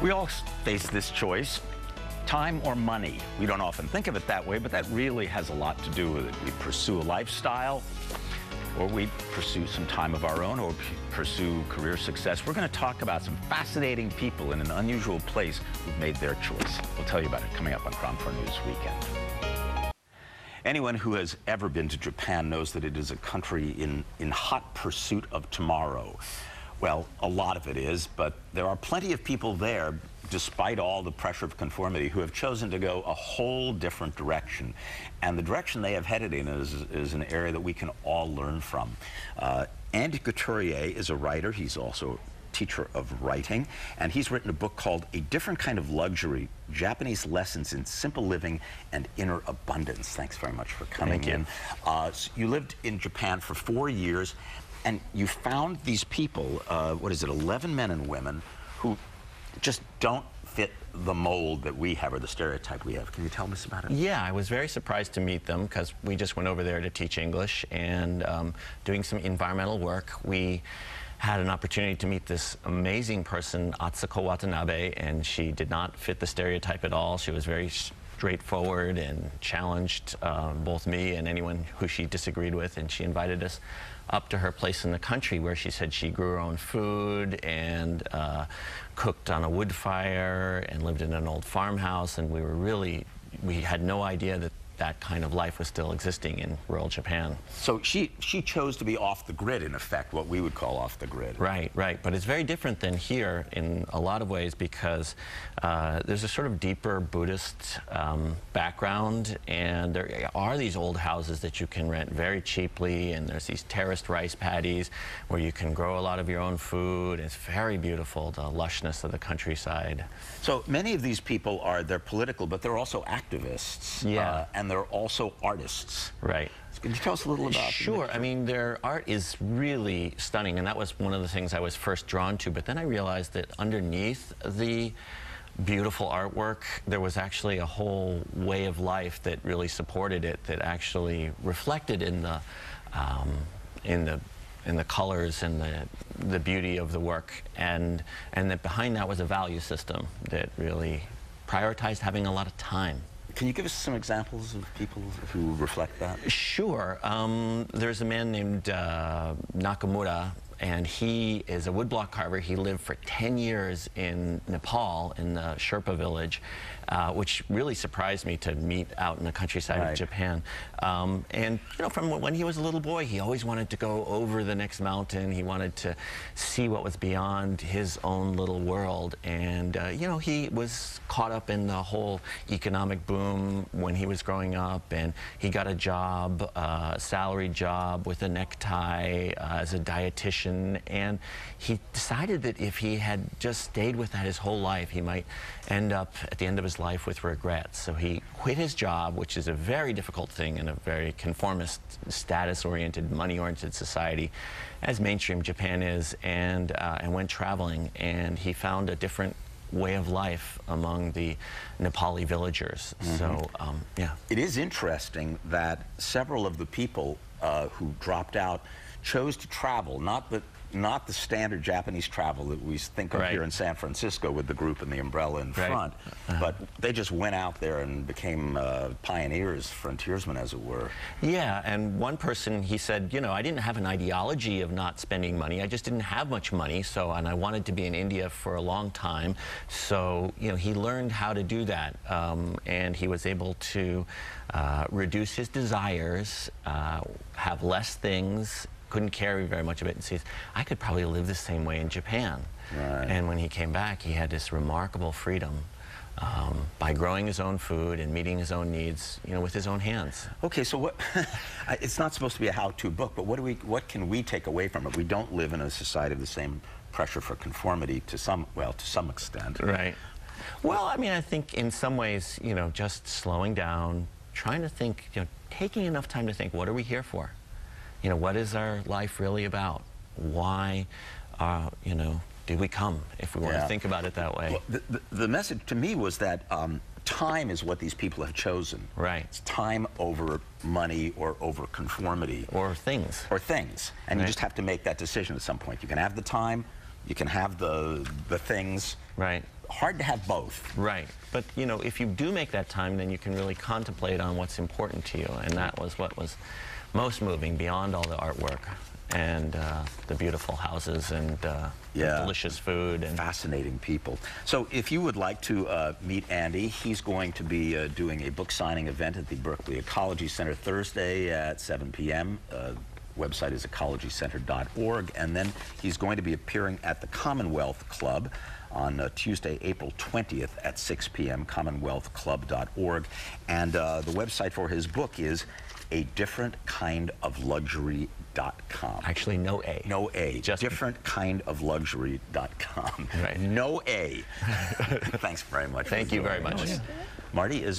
We all face this choice, time or money. We don't often think of it that way, but that really has a lot to do with it. We pursue a lifestyle, or we pursue some time of our own, or pursue career success. We're going to talk about some fascinating people in an unusual place who've made their choice. We'll tell you about it coming up on KRON News Weekend. Anyone who has ever been to Japan knows that it is a country in hot pursuit of tomorrow. Well, a lot of it is, but there are plenty of people there, despite all the pressure of conformity, who have chosen to go a whole different direction. And the direction they have headed in is an area that we can all learn from. Andy Couturier is a writer. He's also a teacher of writing, and he's written a book called A Different Kind of Luxury, Japanese Lessons in Simple Living and Inner Abundance. Thanks very much for coming in. So you lived in Japan for 4 years, and you found these people, what is it, 11 men and women, who just don't fit the mold that we have, or the stereotype we have. Can you tell us about it? Yeah, I was very surprised to meet them because we just went over there to teach English and doing some environmental work. We had an opportunity to meet this amazing person, Atsuko Watanabe, and she did not fit the stereotype at all. She was very straightforward and challenged both me and anyone who she disagreed with, and she invited us up to her place in the country where she said she grew her own food and cooked on a wood fire and lived in an old farmhouse, and we had no idea that that kind of life was still existing in rural Japan. So she chose to be off the grid, in effect, what we would call off the grid. Right, right. But it's very different than here in a lot of ways because there's a sort of deeper Buddhist background, and there are these old houses that you can rent very cheaply, and there's these terraced rice paddies where you can grow a lot of your own food. It's very beautiful, the lushness of the countryside. So many of these people they're political, but they're also activists. Yeah. And they're also artists. Right. Can you tell us a little about Sure. I mean, their art is really stunning, and that was one of the things I was first drawn to. But then I realized that underneath the beautiful artwork, there was actually a whole way of life that really supported it, that actually reflected in the colors and the beauty of the work, and that behind that was a value system that really prioritized having a lot of time. Can you give us some examples of people who reflect that? Sure. There's a man named Nakamura, and he is a woodblock carver. He lived for 10 years in Nepal, in the Sherpa village, which really surprised me to meet out in the countryside of Japan. And you know, from when he was a little boy, he always wanted to go over the next mountain. He wanted to see what was beyond his own little world. And you know, he was caught up in the whole economic boom when he was growing up, and he got a job, a salaried job with a necktie as a dietitian. And he decided that if he had just stayed with that his whole life, he might end up at the end of his life with regrets. So he quit his job, which is a very difficult thing in a very conformist, status-oriented, money-oriented society, as mainstream Japan is, and went traveling. And he found a different way of life among the Nepali villagers. So, yeah. It is interesting that several of the people who dropped out chose to travel, not the standard Japanese travel that we think of here in San Francisco with the group and the umbrella in front, but they just went out there and became pioneers, frontiersmen, as it were. Yeah, and one person, he said, you know, I didn't have an ideology of not spending money. I just didn't have much money, and I wanted to be in India for a long time. So, you know, he learned how to do that, and he was able to reduce his desires, have less things, couldn't carry very much of it, and says, I could probably live the same way in Japan. Right. And when he came back, he had this remarkable freedom by growing his own food and meeting his own needs, you know, with his own hands. Okay, so what? It's not supposed to be a how-to book, but what can we take away from it? We don't live in a society of the same pressure for conformity to some extent. Right. Well, I mean, I think in some ways, you know, just slowing down, trying to think, you know, taking enough time to think, what are we here for? You know, what is our life really about? Why, you know, did we come, if we want to think about it that way? Well, the message to me was that time is what these people have chosen. Right. It's time over money or over conformity. Or things. Or things. And you just have to make that decision at some point. You can have the time, you can have the things. Right. hard to have both. Right. But, you know, if you do make that time, then you can really contemplate on what's important to you. And that was what was most moving beyond all the artwork and the beautiful houses and the delicious food. And fascinating people. So if you would like to meet Andy, he's going to be doing a book signing event at the Berkeley Ecology Center Thursday at 7 p.m. Website is ecologycenter.org. And then he's going to be appearing at the Commonwealth Club on Tuesday, April 20th at 6 p.m., commonwealthclub.org. And the website for his book is adifferentkindofluxury.com. Actually, no A. No A. Just differentkindofluxury.com. Right. No A. Thanks very much. Thank you very much. Marty, Isabel.